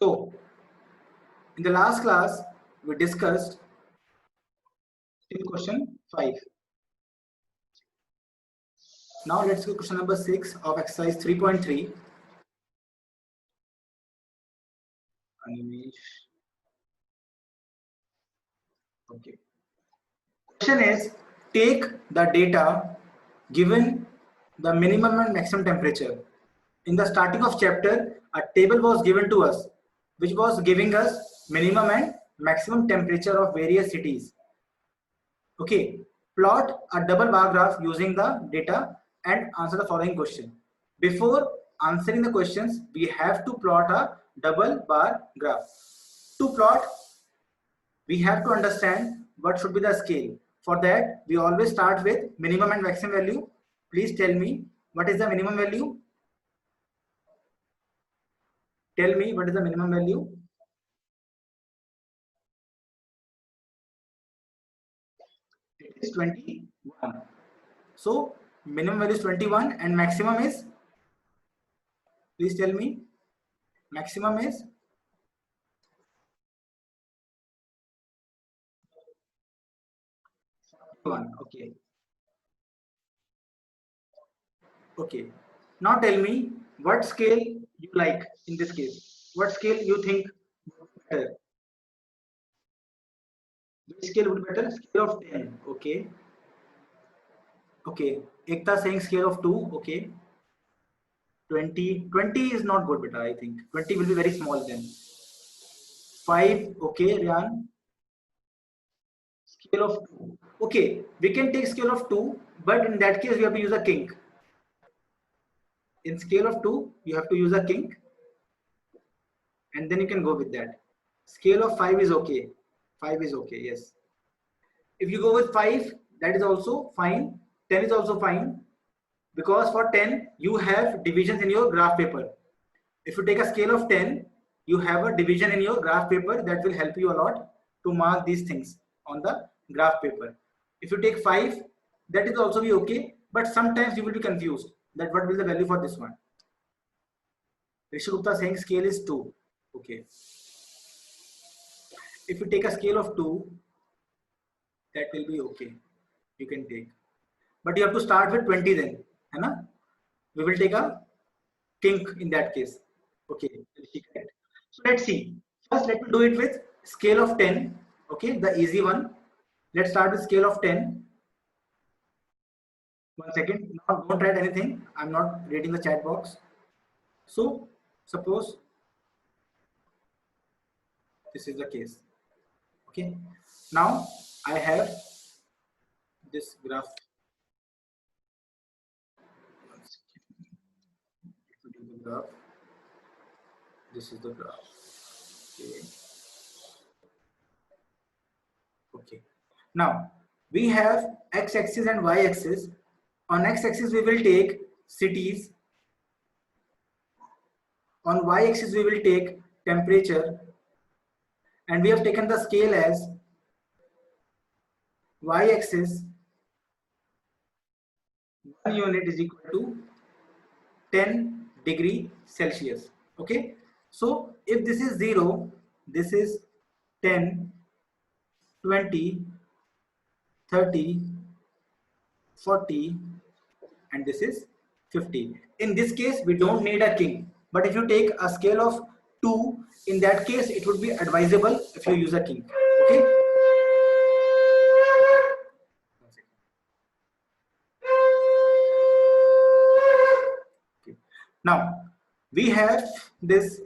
So, in the last class, we discussed till question 5. Now let's go question number 6 of exercise 3.3. Okay. Question is, take the data given the minimum and maximum temperature. In the starting of chapter, a table was given to us, which was giving us minimum and maximum temperature of various cities. Okay, plot a double bar graph using the data and answer the following question. Before answering the questions, we have to plot a double bar graph. To plot, we have to understand what should be the scale. For that, we always start with minimum and maximum value. Please tell me what is the minimum value. Tell me what is the minimum value. It is 21. So minimum value is 21 and maximum is, please tell me, maximum is 41. Okay. Okay. Now tell me what scale you like in this case. What scale you think better? Which scale would be better? Scale of 10. Okay. Okay. Ekta saying scale of 2. Okay. 20. 20 is not good, beta. I think 20 will be very small then. 5. Okay, Ryan. Scale of 2. Okay. We can take scale of 2, but in that case we have to use a kink. In scale of 2, you have to use a kink, and then you can go with that. Scale of 5 is okay. 5 is okay, yes. If you go with 5, that is also fine. 10 is also fine, because for 10 you have divisions in your graph paper. If you take a scale of 10, you have a division in your graph paper that will help you a lot to mark these things on the graph paper. If you take 5, that is also be okay, but sometimes you will be confused that what will the value for this one. Rishi Gupta saying scale is 2. Okay. If you take a scale of 2, that will be okay. You can take. But you have to start with 20 then. Hai? We will take a kink in that case. Okay. So let's see. First, let me do it with scale of 10. Okay, the easy one. Let's start with scale of 10. 1 second. Now, don't write anything. I'm not reading the chat box. So, suppose this is the case. Okay. Now, I have this graph. Graph. This is the graph. Okay. Okay. Now we have x-axis and y-axis. On x-axis we will take cities. On y-axis we will take temperature, and we have taken the scale as y-axis 1 unit is equal to 10 degree Celsius. Okay. So if this is 0, this is 10, 20, 30, 40, and this is 50. In this case, we don't need a king. But if you take a scale of 2, in that case, it would be advisable if you use a king. Okay. Okay. Now, we have this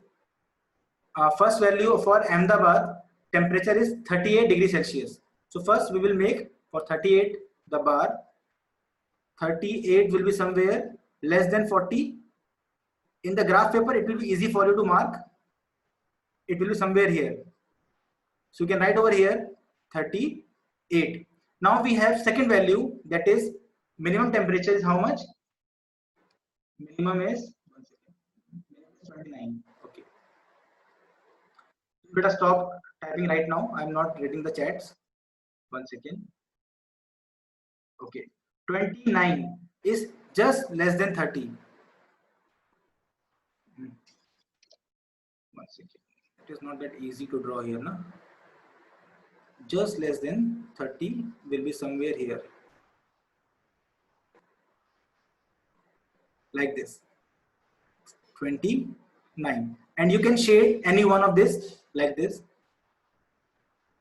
first value for Ahmedabad. Temperature is 38 degrees Celsius. So first we will make for 38 the bar. 38 will be somewhere less than 40. In the graph paper, it will be easy for you to mark. It will be somewhere here. So you can write over here 38. Now we have second value, that is minimum temperature is how much? Minimum is 29. Okay. You better stop typing right now. I'm not reading the chats. 1 second. Okay. 29 is just less than 30. 1 second. It is not that easy to draw here, na? Just less than 30 will be somewhere here, like this, 29. And you can shade any one of this like this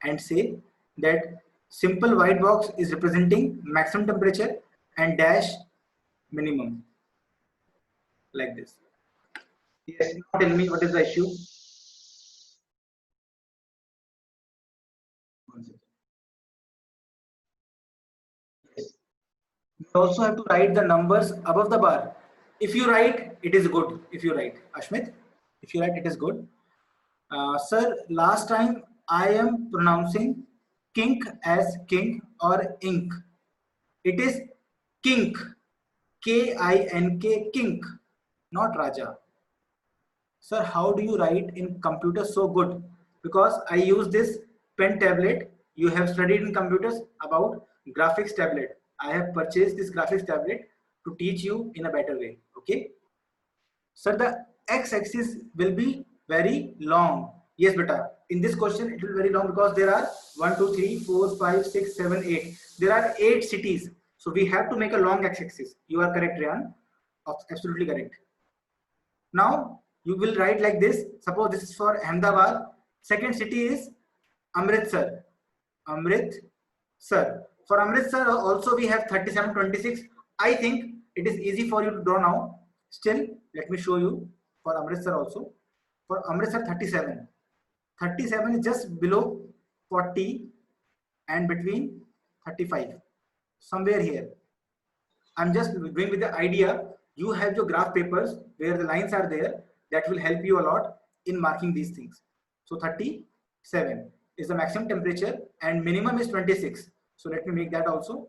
and say that simple white box is representing maximum temperature and dash minimum, like this. Yes, now tell me what is the issue. Yes. You also have to write the numbers above the bar. If you write, it is good. If you write, Ashmit, if you write, it is good. Sir, last time I am pronouncing kink as king or ink. It is kink, K-I-N-K, kink, not Raja. Sir, how do you write in computer so good? Because I use this pen tablet. You have studied in computers about graphics tablet. I have purchased this graphics tablet to teach you in a better way. Okay. Sir, the x-axis will be very long. Yes, beta. In this question, it will be very long because there are 1, 2, 3, 4, 5, 6, 7, 8. There are 8 cities. So we have to make a long x-axis. You are correct, Ryan. Absolutely correct. Now you will write like this. Suppose this is for Ahmedabad. Second city is Amritsar. Amritsar. For Amritsar also we have 37, 26. I think it is easy for you to draw now. Still, let me show you for Amritsar also. For Amritsar 37. 37 is just below 40 and between 35. Somewhere here. I'm just going with the idea. You have your graph papers where the lines are there. That will help you a lot in marking these things. So 37 is the maximum temperature and minimum is 26. So let me make that also.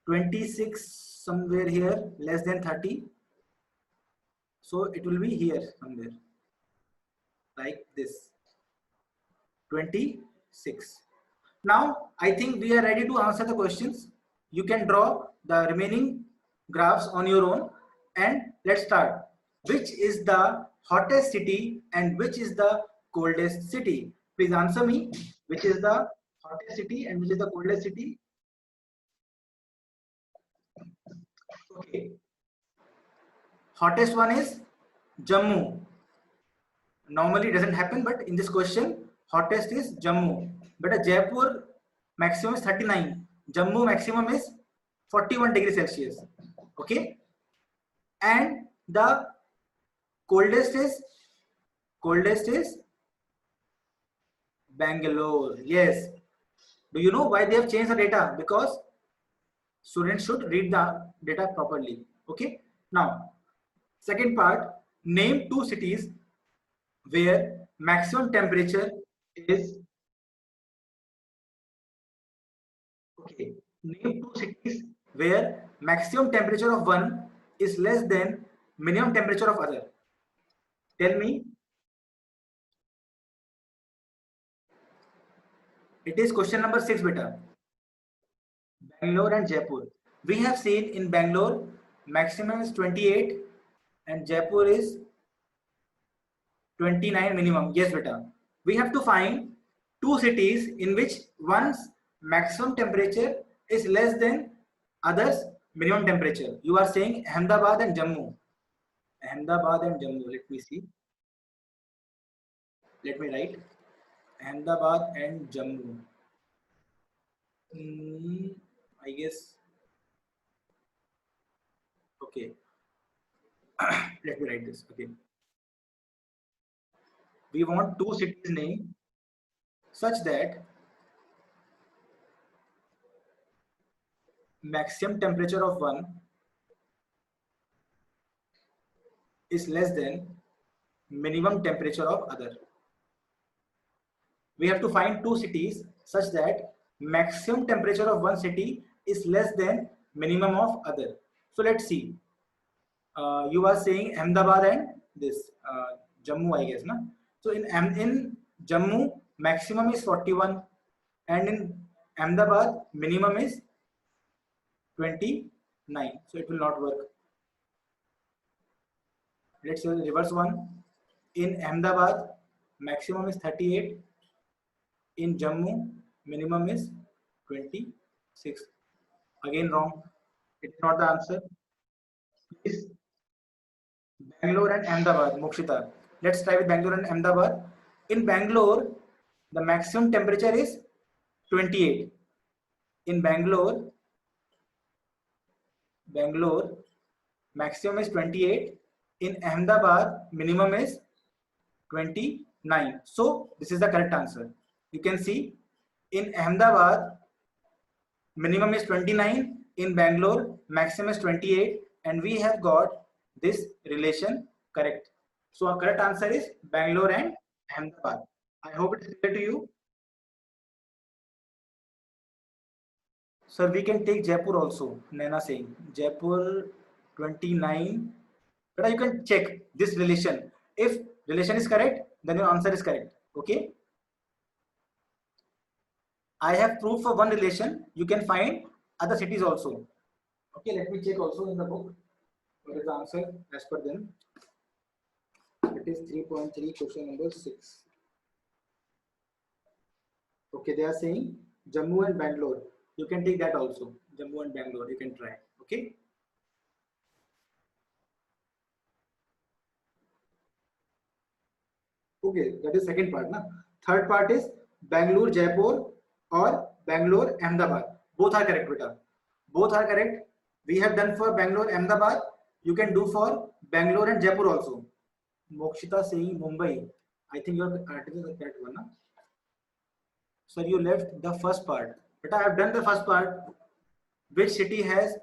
26 somewhere here, less than 30. So it will be here somewhere, like this, 26. Now I think we are ready to answer the questions. You can draw the remaining graphs on your own, and let's start. Which is the hottest city and which is the coldest city? Please answer me. Which is the hottest city and which is the coldest city? Okay. Hottest one is Jammu. Normally it doesn't happen, but in this question, hottest is Jammu. But Jaipur maximum is 39. Jammu maximum is 41 degrees Celsius. Okay. And the coldest is Bangalore. Yes. Do you know why they have changed the data? Because students should read the data properly. Okay. Now, second part, name two cities where maximum temperature is, okay, name two cities where maximum temperature of one is less than minimum temperature of other. Tell me. It is question number 6, beta. Bangalore and Jaipur. We have seen in Bangalore maximum is 28 and Jaipur is 29 minimum. Yes, beta. We have to find two cities in which one's maximum temperature is less than others minimum temperature. You are saying Ahmedabad and Jammu. Ahmedabad and Jammu. Let me see. Let me write. Ahmedabad and Jammu. I guess. Okay. Let me write this. Okay. We want two cities name such that maximum temperature of one is less than minimum temperature of other. We have to find two cities such that maximum temperature of one city is less than minimum of other. So let's see. You are saying Ahmedabad and this Jammu, I guess, na? So in Jammu maximum is 41 and in Ahmedabad minimum is 29. So it will not work. Let's say reverse one. In Ahmedabad, maximum is 38. In Jammu, minimum is 26. Again wrong. It's not the answer. Please, Bangalore and Ahmedabad, Mokshita. Let's try with Bangalore and Ahmedabad. In Bangalore, the maximum temperature is 28. In Bangalore, maximum is 28. In Ahmedabad, minimum is 29. So this is the correct answer. You can see in Ahmedabad, minimum is 29. In Bangalore, maximum is 28. And we have got this relation correct. So our correct answer is Bangalore and Ahmedabad. I hope it is clear to you. Sir, we can take Jaipur also. Naina saying Jaipur 29. But you can check this relation. If relation is correct, then your answer is correct. Okay. I have proof for one relation. You can find other cities also. Okay, let me check also in the book. What is the answer as per them? It is 3.3, question number 6. Okay, they are saying Jammu and Bangalore. You can take that also. Jammu and Bangalore, you can try. Okay. Okay, that is second part. Na? Third part is Bangalore, Jaipur or Bangalore, Ahmedabad. Both are correct, beta. Both are correct. We have done for Bangalore, Ahmedabad. You can do for Bangalore and Jaipur also. Mokshita saying Mumbai. I think your article is the correct one. Na? So you left the first part. But I have done the first part. Which city has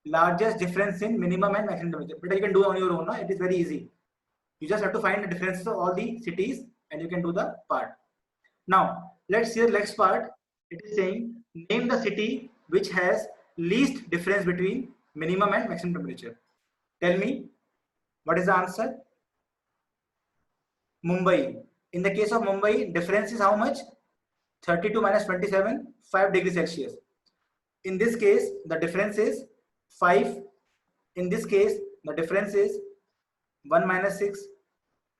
largest difference in minimum and maximum temperature? But you can do on your own. Na? It is very easy. You just have to find the differences of all the cities and you can do the part. Now, let's see the next part. It is saying, name the city which has least difference between minimum and maximum temperature. Tell me, what is the answer? Mumbai. In the case of Mumbai, difference is how much? 32 minus 27, 5 degrees Celsius. In this case, the difference is 5. In this case, the difference is 1 minus 6.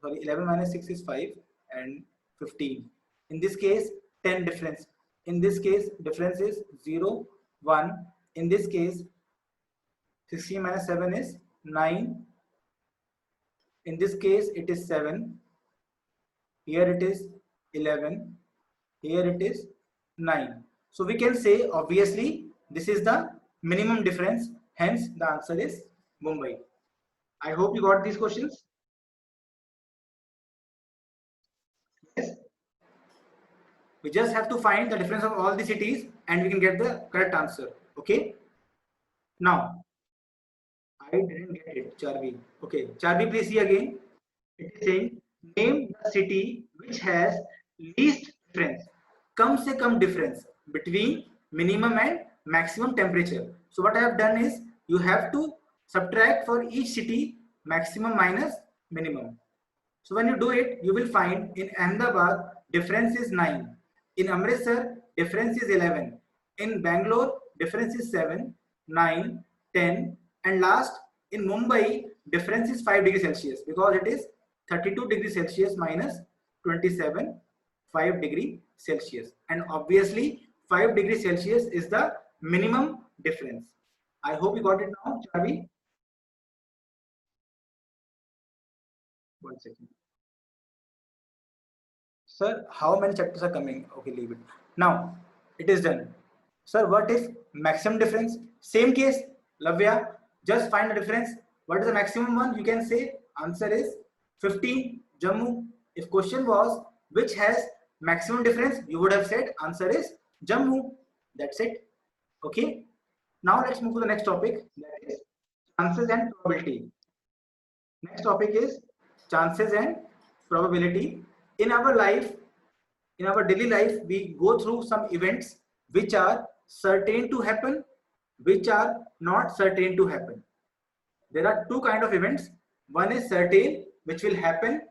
Sorry, 11 minus 6 is 5 and 15. In this case, 10 difference. In this case, difference is 0, 1. In this case, 16 minus 7 is 9. In this case, it is 7. Here it is 11. Here it is 9. So we can say, obviously, this is the minimum difference. Hence, the answer is Mumbai. I hope you got these questions. Yes. We just have to find the difference of all the cities and we can get the correct answer. Okay. Now, I didn't get it, Charvi. Okay, Charvi, please see again. It is saying, name the city which has least difference, come se come difference between minimum and maximum temperature. So what I have done is, you have to subtract for each city maximum minus minimum. So when you do it, you will find in Ahmedabad, difference is 9. In Amritsar, difference is 11. In Bangalore, difference is 7, 9, 10. And last, in Mumbai, difference is 5 degrees Celsius because it is 32 degrees Celsius minus 27, 5 degrees Celsius. And obviously, 5 degrees Celsius is the minimum difference. I hope you got it now, Chavi. 1 second. Sir, how many chapters are coming? Okay, leave it. Now, it is done. Sir, what is maximum difference? Same case, Lavya, just find the difference. What is the maximum one? You can say answer is 15, Jammu. If question was which has maximum difference, you would have said answer is Jammu. That's it. Okay. Now let's move to the next topic. That is chances and probability. Next topic is chances and probability. In our life, in our daily life, we go through some events which are certain to happen, which are not certain to happen. There are two kinds of events. One is certain, which will happen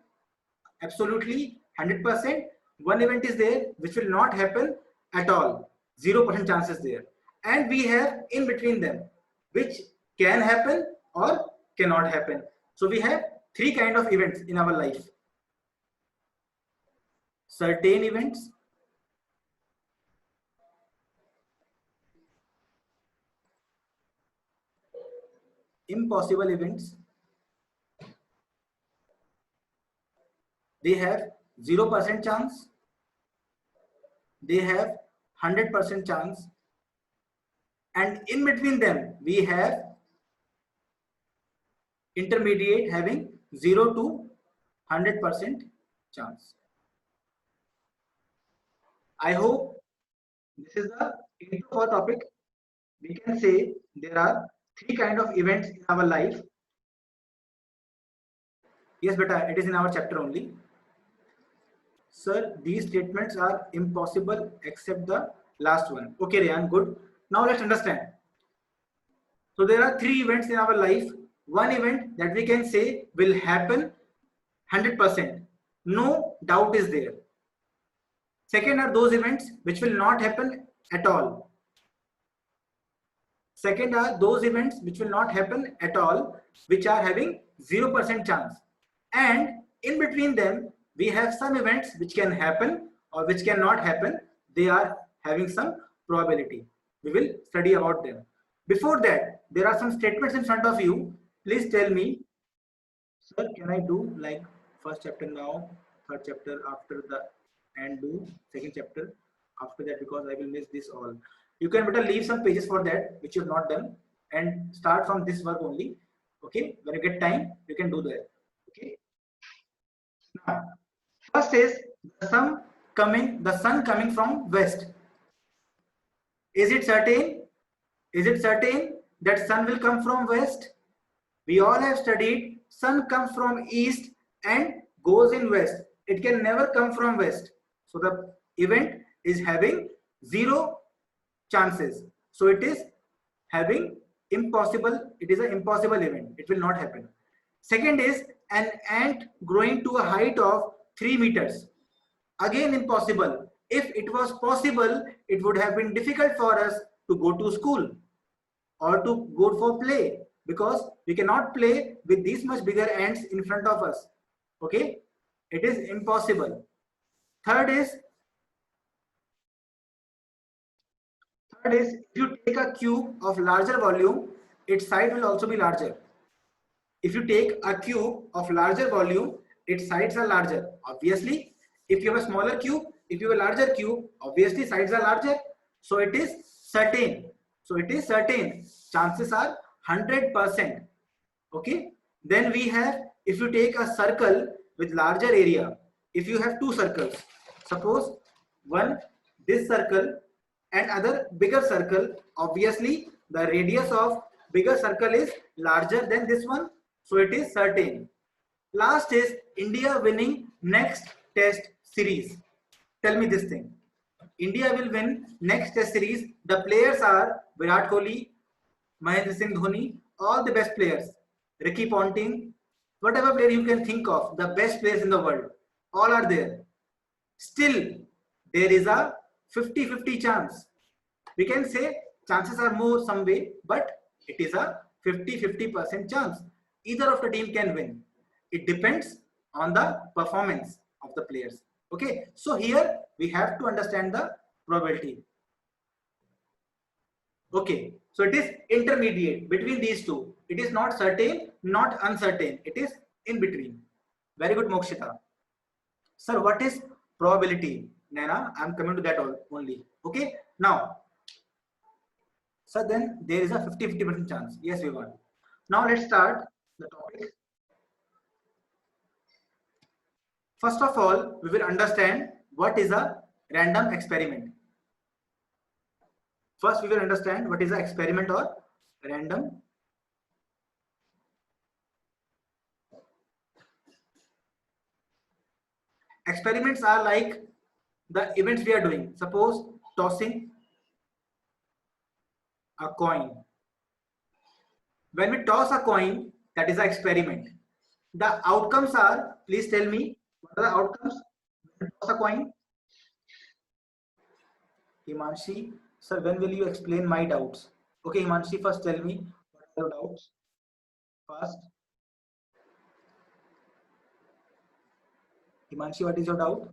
absolutely 100%. One event is there which will not happen at all, 0% chances there. And we have in between them, which can happen or cannot happen. So we have three kinds of events in our life. certain events, impossible events, they have 0% chance, they have 100% chance, and in between them we have intermediate having 0 to 100% chance. I hope this is the intro for topic. We can say there are 3 kind of events in our life. Yes, beta, it is in our chapter only. Sir, these statements are impossible except the last one. Okay, Ryan, good. Now let's understand. So there are 3 events in our life. One event that we can say will happen 100%. No doubt is there. Second are those events which will not happen at all. Second are those events which will not happen at all, which are having 0% chance. And in between them, we have some events which can happen or which cannot happen. They are having some probability. We will study about them. Before that, there are some statements in front of you. Please tell me, sir, can I do like first chapter now, third chapter after the, and do second chapter after that, because I will miss this all. You can better leave some pages for that which you have not done and start from this work only. Okay, when you get time, you can do that. Okay. Now, first is the sun coming from west. Is it certain? Is it certain that sun will come from west? We all have studied sun comes from east and goes in west. It can never come from west. So the event is having 0 chances. So it is having impossible. It is an impossible event. It will not happen. Second is an ant growing to a height of 3 meters. Again impossible. If it was possible, it would have been difficult for us to go to school or to go for play, because we cannot play with these much bigger ants in front of us. Okay, it is impossible. Third is if you take a cube of larger volume, its side will also be larger. If you take a cube of larger volume, its sides are larger. Obviously, if you have a smaller cube, if you have a larger cube, obviously sides are larger. So it is certain. So it is certain. Chances are 100%. Okay. Then we have, if you take a circle with larger area, if you have 2 circles, suppose one this circle and other bigger circle, obviously the radius of bigger circle is larger than this one. So it is certain. Last is India winning next test series. Tell me this thing. India will win next test series. The players are Virat Kohli, Mahendra Singh Dhoni, all the best players. Ricky Ponting, whatever player you can think of, the best players in the world, all are there. Still, there is a 50-50 chance. We can say chances are more some way, but it is a 50-50% chance. Either of the team can win. It depends on the performance of the players. Okay, so here we have to understand the probability. Okay, so it is intermediate between these two. It is not certain, not uncertain. It is in between. Very good, Mokshita. Sir, what is probability? Naina, I am coming to that only. Okay, now, so then there is a 50-50% chance. Yes, we want. Now let's start the topic. First of all, we will understand what is a random experiment. First, we will understand what is an experiment or random. Experiments are like the events we are doing. Suppose tossing a coin. When we toss a coin, that is an experiment. The outcomes are, please tell me, what are the outcomes when we toss a coin? Himanshi, sir, when will you explain my doubts? Okay, Himanshi, first tell me what are your doubts? First. Himanshi, what is your doubt?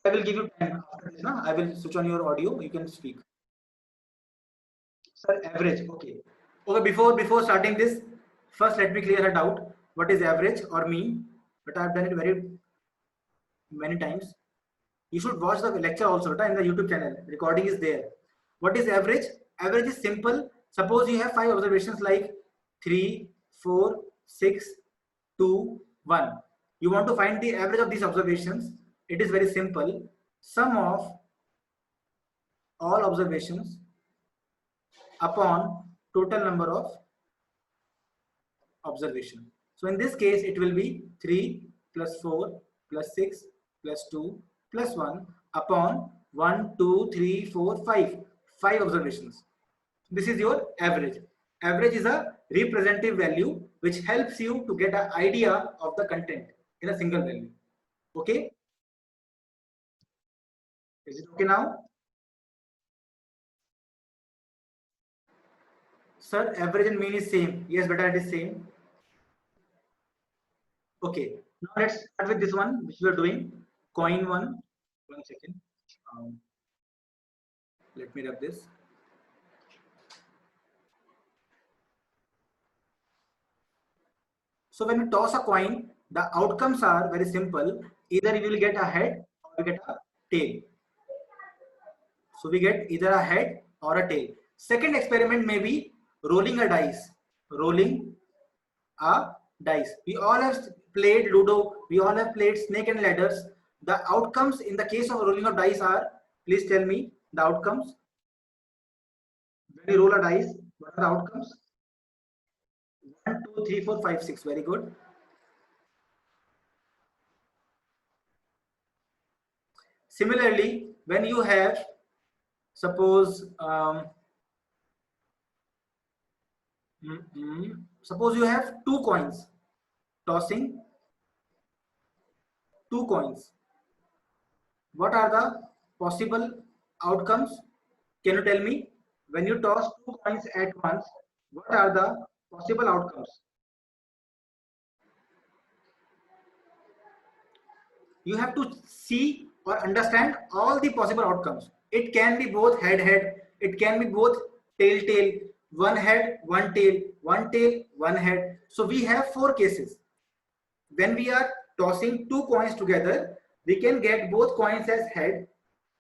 I will give you time after this. Na? I will switch on your audio. You can speak. Sir, average. Okay. Okay. Before starting this, first let me clear a doubt. What is average or mean? But I have done it very many times. You should watch the lecture also in the YouTube channel. Recording is there. What is average? Average is simple. Suppose you have 5 observations like 3, 4, 6, 2, 1. You want to find the average of these observations. It is very simple. Sum of all observations upon total number of observation. So in this case, it will be 3 plus 4 plus 6 plus 2 plus 1 upon 1, 2, 3, 4, 5. 5 observations. This is your average. Average is a representative value which helps you to get an idea of the content in a single value. Okay? Is it okay now? Sir, average and mean is same. Yes, but it is same. Okay, now let's start with this one which we are doing. Coin one. 1 second. Let me rub this. So when you toss a coin, the outcomes are very simple. Either you will get a head or you get a tail. So we get either a head or a tail. Second experiment may be rolling a dice. Rolling a dice. We all have played Ludo. We all have played snake and ladders. The outcomes in the case of rolling of dice are, please tell me the outcomes. When you roll a dice, what are the outcomes? 1, 2, 3, 4, 5, 6. Very good. Similarly, when you have, suppose, suppose you have 2 coins, tossing 2 coins. What are the possible outcomes? Can you tell me? When you toss 2 coins at once, what are the possible outcomes? You have to see or understand all the possible outcomes. It can be both head-head, it can be both tail-tail, one head, one tail, one head. So we have 4 cases. When we are tossing 2 coins together, we can get both coins as head,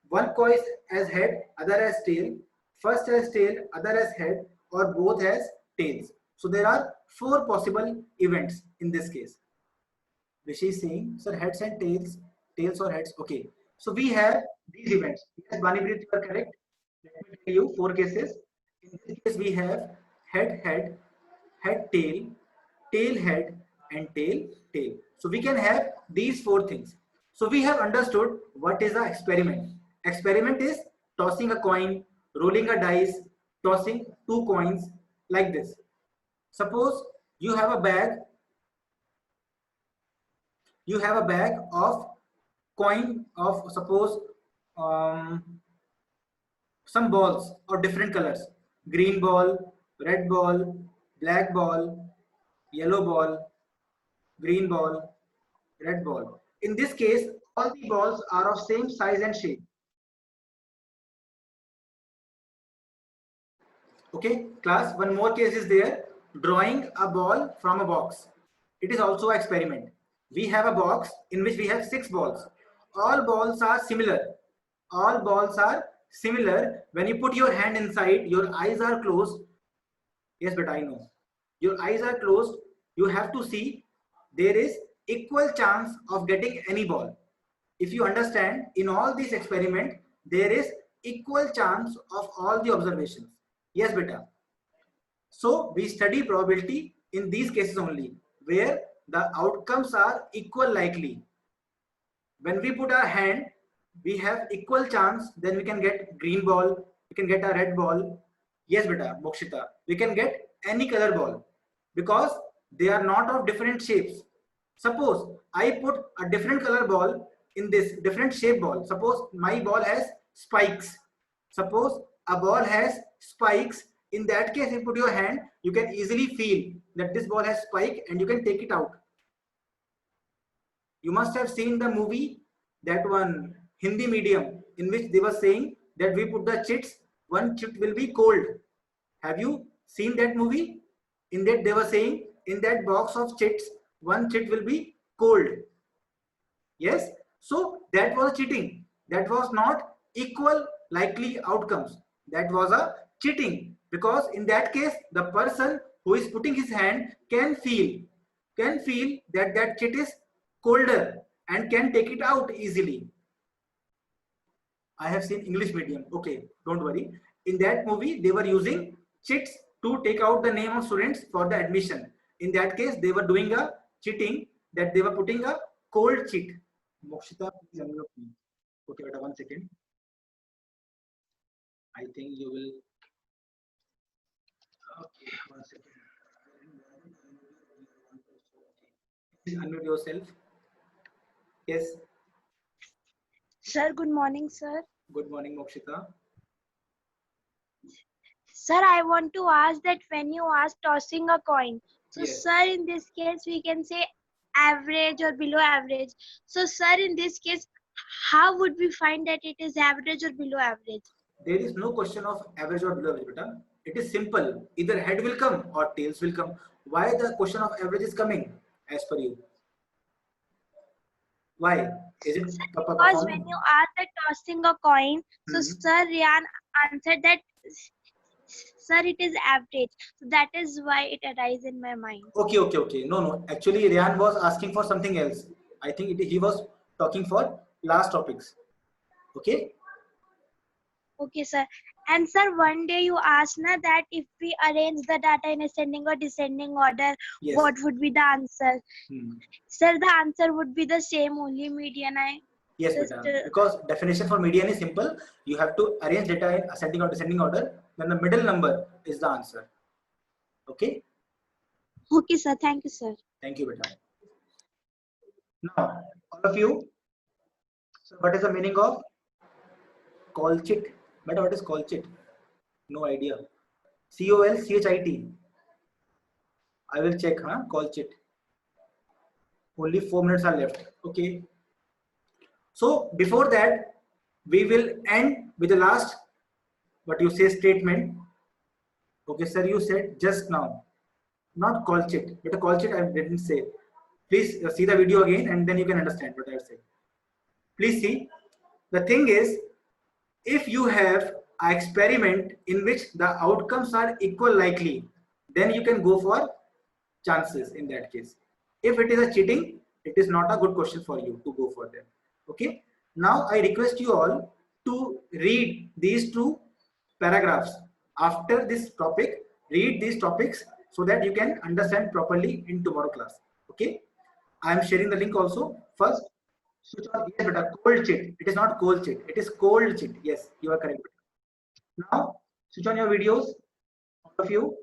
one coin as head, other as tail, first as tail, other as head, or both as tails. So there are 4 possible events in this case. Rishi is saying, sir, heads and tails, tails or heads. Okay. So we have these events. Yes, Banibrit, you are correct. Let me tell you 4 cases. In this case, we have head, head, head, tail, tail, head, and tail, tail. So we can have these 4 things. So we have understood what is the experiment. Experiment is tossing a coin, rolling a dice, tossing 2 coins like this. Suppose you have a bag. You have a bag of coin of, suppose, some balls of different colors: green ball, red ball, black ball, yellow ball, green ball, red ball. In this case, all the balls are of same size and shape. Okay, class, one more case is there: drawing a ball from a box. It is also an experiment. We have a box in which we have 6 balls. All balls are similar. All balls are similar. When you put your hand inside, your eyes are closed. Yes, but I know. Your eyes are closed. You have to see there is equal chance of getting any ball. If you understand, in all these experiments, there is equal chance of all the observations. Yes, beta. So we study probability in these cases only, where the outcomes are equal likely. When we put our hand, we have equal chance, then we can get green ball, we can get a red ball. Yes, beta, Mokshita, we can get any color ball because they are not of different shapes. Suppose I put a different color ball in this different shape ball. Suppose my ball has spikes. Suppose a ball has spikes. In that case, if you put your hand, you can easily feel that this ball has spike and you can take it out. You must have seen the movie, that one, Hindi medium in which they were saying that we put the chits, one chit will be cold. Have you seen that movie? In that they were saying in that box of chits, one chit will be cold. Yes, so that was cheating. That was not equal likely outcomes. That was a cheating, because in that case the person who is putting his hand can feel that that chit is colder and can take it out easily. I have seen English medium. Okay, don't worry. In that movie, they were using chits to take out the name of students for the admission. In that case, they were doing a cheating, that they were putting a cold chit. Mokshita, please unmute me. Okay, wait 1 second. I think you will. Okay, 1 second. Please unmute yourself. Yes. Sir, good morning, sir. Good morning, Mokshita. Sir, I want to ask that when you ask tossing a coin, so Yes. sir, in this case, we can say average or below average. So sir, in this case, how would we find that it is average or below average? There is no question of average or below average, beta. It is simple. Either head will come or tails will come. Why the question of average is coming as per you? Why? Is it Because when you ask that tossing a coin, so sir, Rian answered that, sir, it is average. So that is why it arises in my mind. Okay. No. Actually, Ryan was asking for something else. I think he was talking for last topics. Okay. Okay, sir. And sir, one day you asked na that if we arrange the data in ascending or descending order, Yes. what would be the answer? Sir, the answer would be the same, only median. Yes, because definition for median is simple. You have to arrange data in ascending or descending order. Then the middle number is the answer. Okay. Okay, sir. Thank you, sir. Thank you, beta. Now, all of you. So, what is the meaning of Colchit? Beta, what is Colchit? No idea. COLCHIT. I will check, huh? Colchit. Only 4 minutes are left. Okay. So before that, we will end with the last, what you say, statement. Okay, sir, you said just now, not Colchit, but a Colchit I didn't say. Please see the video again and then you can understand what I said. Please see. The thing is, if you have an experiment in which the outcomes are equal likely, then you can go for chances in that case. If it is a cheating, it is not a good question for you to go for them. Okay. Now I request you all to read these 2 paragraphs. After this topic, read these topics so that you can understand properly in tomorrow class. Okay. I am sharing the link also. First, switch on, yes, but a cold chit. It is not cold chit. It is cold chit. Yes, you are correct. Now, switch on your videos, all of you.